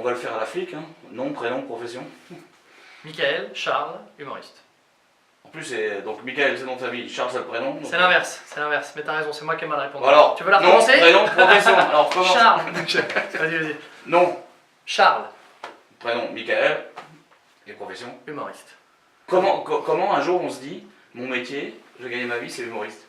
va le faire à la flic, hein. Nom, prénom, profession. Michael, Charles, humoriste. En plus, donc Michael, c'est le nom de famille, Charles, c'est le prénom. C'est l'inverse, mais t'as raison, c'est moi qui ai mal répondu. Alors, tu veux la nom, recommencer? prénom, profession. Alors, comment? Charles. Vas-y. Nom, Charles, prénom, Michael. Et profession. humoriste. Comment un jour on se dit, mon métier, je vais gagner ma vie, c'est humoriste?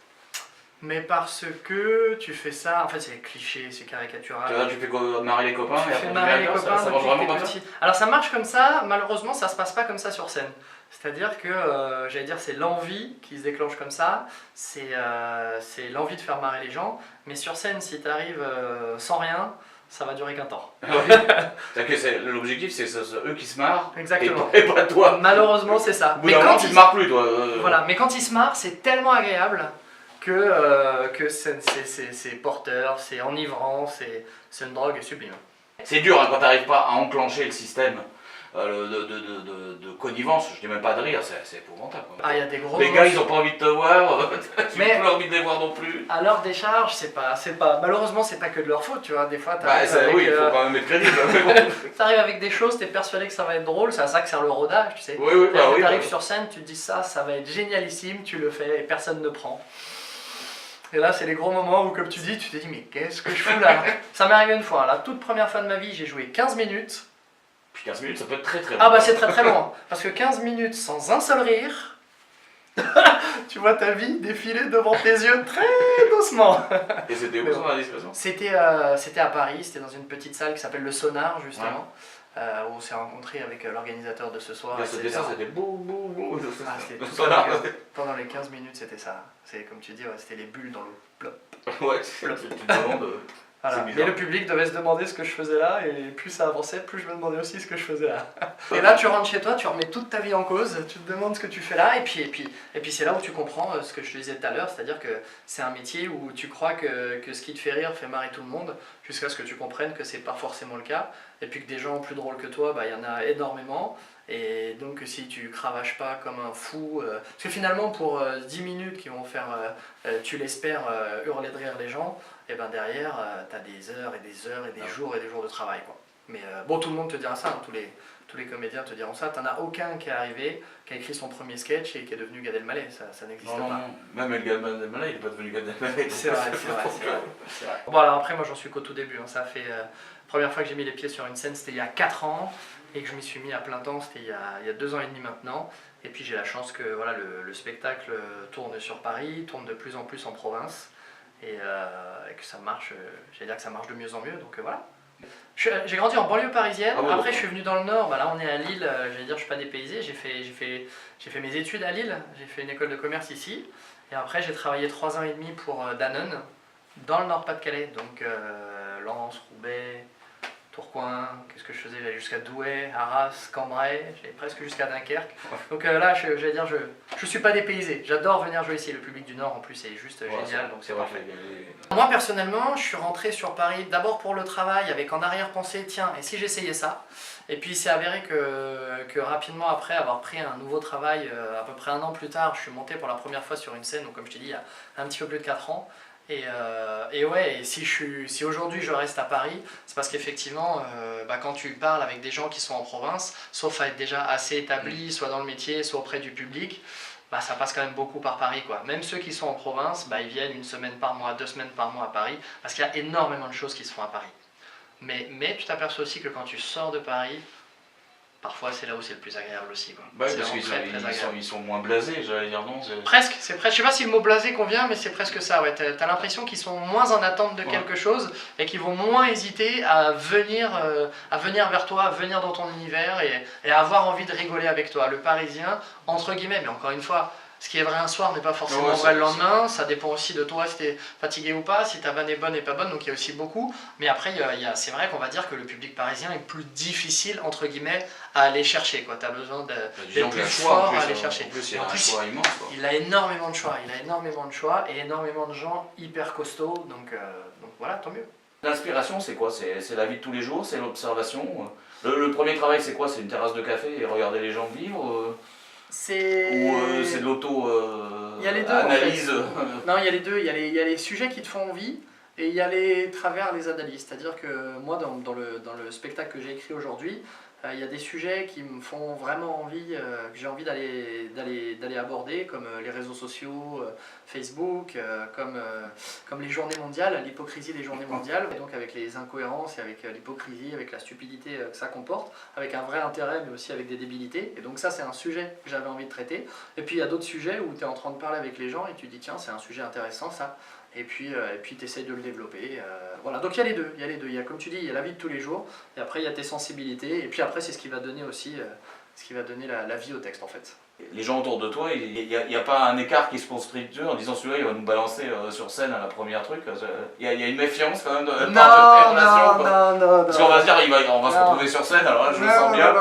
Mais parce que tu fais ça, en fait c'est cliché, c'est caricatural. Tu fais marrer les copains Tu et fais après marrer les ça copains marche depuis vraiment que comme t'es ça? petit. Alors ça marche comme ça, malheureusement ça se passe pas comme ça sur scène. C'est-à-dire que, j'allais dire, c'est l'envie qui se déclenche comme ça, c'est l'envie de faire marrer les gens, mais sur scène si tu arrives sans rien, ça va durer qu'un temps. C'est-à-dire que l'objectif c'est eux qui se marrent Exactement. et pas toi. Malheureusement c'est ça. Au bout d'un moment tu te marres plus toi. Voilà, mais quand ils se marrent, c'est tellement agréable que c'est porteur, c'est enivrant, c'est une drogue sublime. C'est dur hein, quand t'arrives pas à enclencher le système de connivence, je dis même pas de rire, c'est épouvantable. Ah, il y a des gros les gars ils ont pas envie de te voir, tu mais n'as pas envie de les voir non plus. à leur décharge, c'est pas, malheureusement c'est pas que de leur faute, tu vois, des fois Oui, il faut quand même être crédible. t'arrives avec des choses, t'es persuadé que ça va être drôle, c'est à ça que sert le rodage, tu sais. Oui, T'arrives sur scène, tu te dis ça va être génialissime, tu le fais et personne ne prend. Et là, c'est les gros moments où, comme tu dis, tu te dis, mais qu'est-ce que je fous là? Ça m'est arrivé une fois, la toute première fois de ma vie, j'ai joué 15 minutes. Puis 15 minutes, ça peut être très long. Ah bah c'est très long, parce que 15 minutes sans un seul rire, tu vois ta vie défiler devant tes yeux très doucement. Et c'était où sans indiscrétion? C'était à Paris, c'était dans une petite salle qui s'appelle le Sonar, justement. Où on s'est rencontré avec l'organisateur de ce soir. C'était ça, c'était bou. Ah, c'était tout pendant les 15 minutes, c'était ça. C'est comme tu dis, c'était les bulles dans l'eau. Plop. Ouais, tu te demandes. Voilà. Mais le public devait se demander ce que je faisais là, et plus ça avançait, plus je me demandais aussi ce que je faisais là. Et là, tu rentres chez toi, tu remets toute ta vie en cause, tu te demandes ce que tu fais là, et puis c'est là où tu comprends ce que je te disais tout à l'heure, c'est-à-dire que c'est un métier où tu crois que ce qui te fait rire fait marrer tout le monde, jusqu'à ce que tu comprennes que c'est pas forcément le cas, et puis que des gens plus drôles que toi, il y en a énormément. Et donc si tu cravaches pas comme un fou, parce que finalement pour 10 minutes qui vont faire, tu l'espères, hurler de rire les gens, et ben derrière t'as des heures et des heures et des jours de travail quoi. Mais bon, tout le monde te dira ça, hein, tous les comédiens te diront ça, t'en as aucun qui est arrivé, qui a écrit son premier sketch et qui est devenu Gad Elmaleh, ça n'existe pas. Non, même Gad Elmaleh il est pas devenu Gad Elmaleh. C'est vrai. Bon alors après moi j'en suis qu'au tout début, hein, ça fait, première fois que j'ai mis les pieds sur une scène c'était il y a 4 ans, et que je m'y suis mis à plein temps, c'était il y a 2 ans et demi maintenant. Et puis j'ai la chance que voilà, le spectacle tourne sur Paris, tourne de plus en plus en province, et que ça marche, j'allais dire que ça marche de mieux en mieux, donc voilà. J'ai grandi en banlieue parisienne, après je suis venu dans le nord, là on est à Lille, j'allais dire je suis pas dépaysé, j'ai fait mes études à Lille, j'ai fait une école de commerce ici, et après j'ai travaillé 3 ans et demi pour Danone, dans le Nord-Pas-de-Calais, donc Lens, Roubaix, Tourcoing, qu'est-ce que je faisais? J'allais jusqu'à Douai, Arras, Cambrai, j'allais presque jusqu'à Dunkerque. Donc là, j'allais dire, je suis pas dépaysé. J'adore venir jouer ici. Le public du Nord, en plus, est juste génial, donc c'est parfait. Moi, personnellement, je suis rentré sur Paris d'abord pour le travail, avec en arrière-pensée, tiens, et si j'essayais ça? Et puis, c'est avéré que rapidement après avoir pris un nouveau travail, à peu près 1 an plus tard, je suis monté pour la première fois sur une scène, donc comme je t'ai dit, il y a un petit peu plus de 4 ans. Et si aujourd'hui je reste à Paris, c'est parce qu'effectivement, quand tu parles avec des gens qui sont en province, sauf à être déjà assez établis, soit dans le métier, soit auprès du public, ça passe quand même beaucoup par Paris, quoi. Même ceux qui sont en province, ils viennent 1 semaine par mois, 2 semaines par mois à Paris, parce qu'il y a énormément de choses qui se font à Paris. Mais tu t'aperçois aussi que quand tu sors de Paris, parfois c'est là où c'est le plus agréable aussi, quoi. Parce qu'ils sont moins blasés, j'allais dire non. Presque, c'est presque. Je sais pas si le mot blasé convient, mais c'est presque ça. Ouais. T'as l'impression qu'ils sont moins en attente de quelque chose et qu'ils vont moins hésiter à venir vers toi, à venir dans ton univers et à avoir envie de rigoler avec toi. Le Parisien, entre guillemets, mais encore une fois, ce qui est vrai un soir n'est pas forcément vrai le lendemain, ça dépend aussi de toi si tu es fatigué ou pas, si ta vanne est bonne et pas bonne, donc il y a aussi beaucoup. Mais après, c'est vrai qu'on va dire que le public parisien est plus difficile, entre guillemets, à aller chercher. Tu as besoin d'être plus fort à aller chercher. En plus, il y a un choix immense. Il a énormément de choix, et énormément de gens hyper costauds, donc voilà, tant mieux. L'inspiration, c'est quoi? C'est la vie de tous les jours, c'est l'observation. Le premier travail, c'est quoi? C'est une terrasse de café et regarder les gens vivre Ou c'est de l'auto-analyse Non, il y a les deux. Il y a les sujets qui te font envie, et il y a les travers, les analyses. C'est-à-dire que moi, dans le spectacle que j'ai écrit aujourd'hui, il y a des sujets qui me font vraiment envie, que j'ai envie d'aller aborder, comme les réseaux sociaux, Facebook, comme les journées mondiales, l'hypocrisie des journées mondiales, et donc avec les incohérences et avec l'hypocrisie, avec la stupidité que ça comporte, avec un vrai intérêt mais aussi avec des débilités. Et donc ça c'est un sujet que j'avais envie de traiter. Et puis il y a d'autres sujets où tu es en train de parler avec les gens et tu dis tiens c'est un sujet intéressant ça. Et puis tu essayes de le développer. Voilà. Donc il y a les deux, il y a, comme tu dis, il y a la vie de tous les jours, et après il y a tes sensibilités, et puis après c'est ce qui va donner aussi, ce qui va donner la vie au texte en fait. Les gens autour de toi, il n'y a pas un écart qui se construit d'eux en disant celui-là il va nous balancer sur scène à la première truc. Il y a une méfiance quand même de tes relations. Non. Parce qu'on va se dire on va se retrouver sur scène, alors là je le sens bien.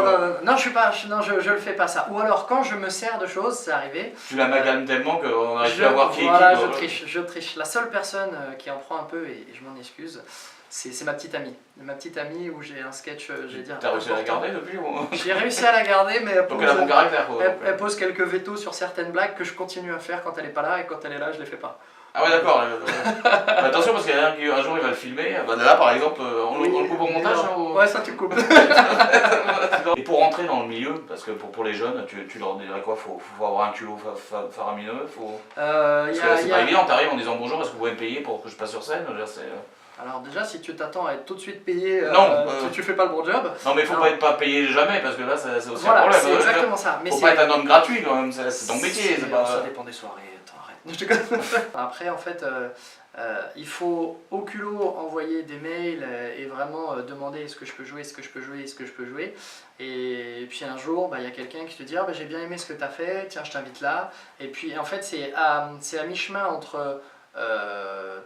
Non, je le fais pas ça. Ou alors quand je me sers de choses, c'est arrivé. Tu l'amalgames tellement qu'on n'arrive plus à voir qui est qui. Voilà, je triche. La seule personne qui en prend un peu, et je m'en excuse, c'est ma petite amie. Ma petite amie où j'ai un sketch, j'ai dit. T'as réussi à la garder depuis ou... J'ai réussi à la garder, mais donc elle a bon caractère quoi. Elle pose quelques vétos sur certaines blagues que je continue à faire quand elle est pas là, et quand elle est là, je les fais pas. Ah ouais d'accord. Attention parce qu'il y en a un qui un jour il va le filmer. Là par exemple, on le coupe au montage ou... Ouais, ça tu coupes. Et pour rentrer dans le milieu, parce que pour les jeunes, tu leur dirais quoi? Faut avoir un culot faramineux, parce que c'est pas évident, t'arrives en disant bonjour, est-ce que vous pouvez me payer pour que je passe sur scène? Alors déjà, si tu t'attends à être tout de suite payé, tu fais pas le bon job. Non mais faut pas être payé jamais, parce que là c'est aussi voilà, un problème. C'est exactement ça. Mais faut pas être un homme gratuit quand même, c'est ton métier. Ça dépend des soirées, attends, arrête. Après en fait, il faut au culot envoyer des mails et vraiment demander est-ce que je peux jouer, est-ce que je peux jouer, est-ce que je peux jouer. Et puis un jour, il y a quelqu'un qui te dit j'ai bien aimé ce que tu as fait, tiens je t'invite là. Et puis en fait c'est à mi-chemin entre...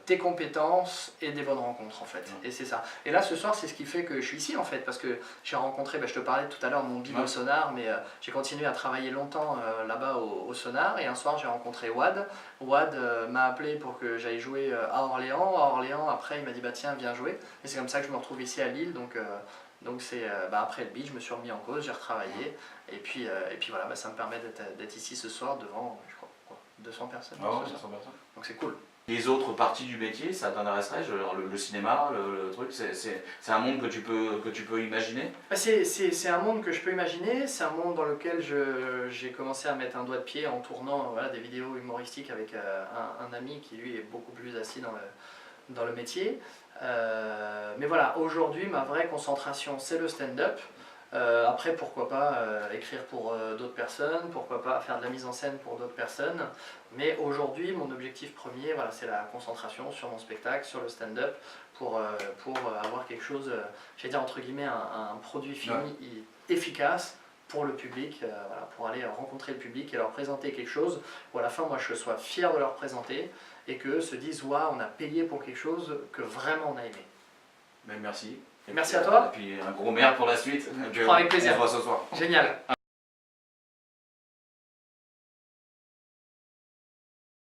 tes compétences et des bonnes rencontres en fait, et c'est ça. Et là ce soir c'est ce qui fait que je suis ici en fait, parce que j'ai rencontré, je te parlais tout à l'heure de mon big au sonar, mais j'ai continué à travailler longtemps là-bas au sonar, et un soir j'ai rencontré Wad. Wad m'a appelé pour que j'aille jouer à Orléans, après il m'a dit tiens viens jouer, et c'est comme ça que je me retrouve ici à Lille, donc c'est après le beat je me suis remis en cause, j'ai retravaillé, et puis voilà, ça me permet d'être ici ce soir devant je crois 200 personnes. Ah ouais, 200 personnes. Donc c'est cool. Les autres parties du métier, ça t'intéresserait? Le cinéma, le truc, c'est un monde que tu peux imaginer? C'est un monde que je peux imaginer, c'est un monde dans lequel j'ai commencé à mettre un doigt de pied en tournant des vidéos humoristiques avec un ami qui lui est beaucoup plus assis dans le métier. Mais voilà, aujourd'hui ma vraie concentration c'est le stand-up. Après pourquoi pas écrire pour d'autres personnes, pourquoi pas faire de la mise en scène pour d'autres personnes, mais aujourd'hui mon objectif premier c'est la concentration sur mon spectacle, sur le stand-up, pour avoir quelque chose, j'allais dire entre guillemets un produit fini efficace pour le public, pour aller rencontrer le public et leur présenter quelque chose où à la fin moi je sois fier de leur présenter et qu'eux se disent waouh on a payé pour quelque chose que vraiment on a aimé. Ben, merci. Merci à toi. Et puis un gros merde pour la suite. Avec plaisir. On se voit ce soir. Génial.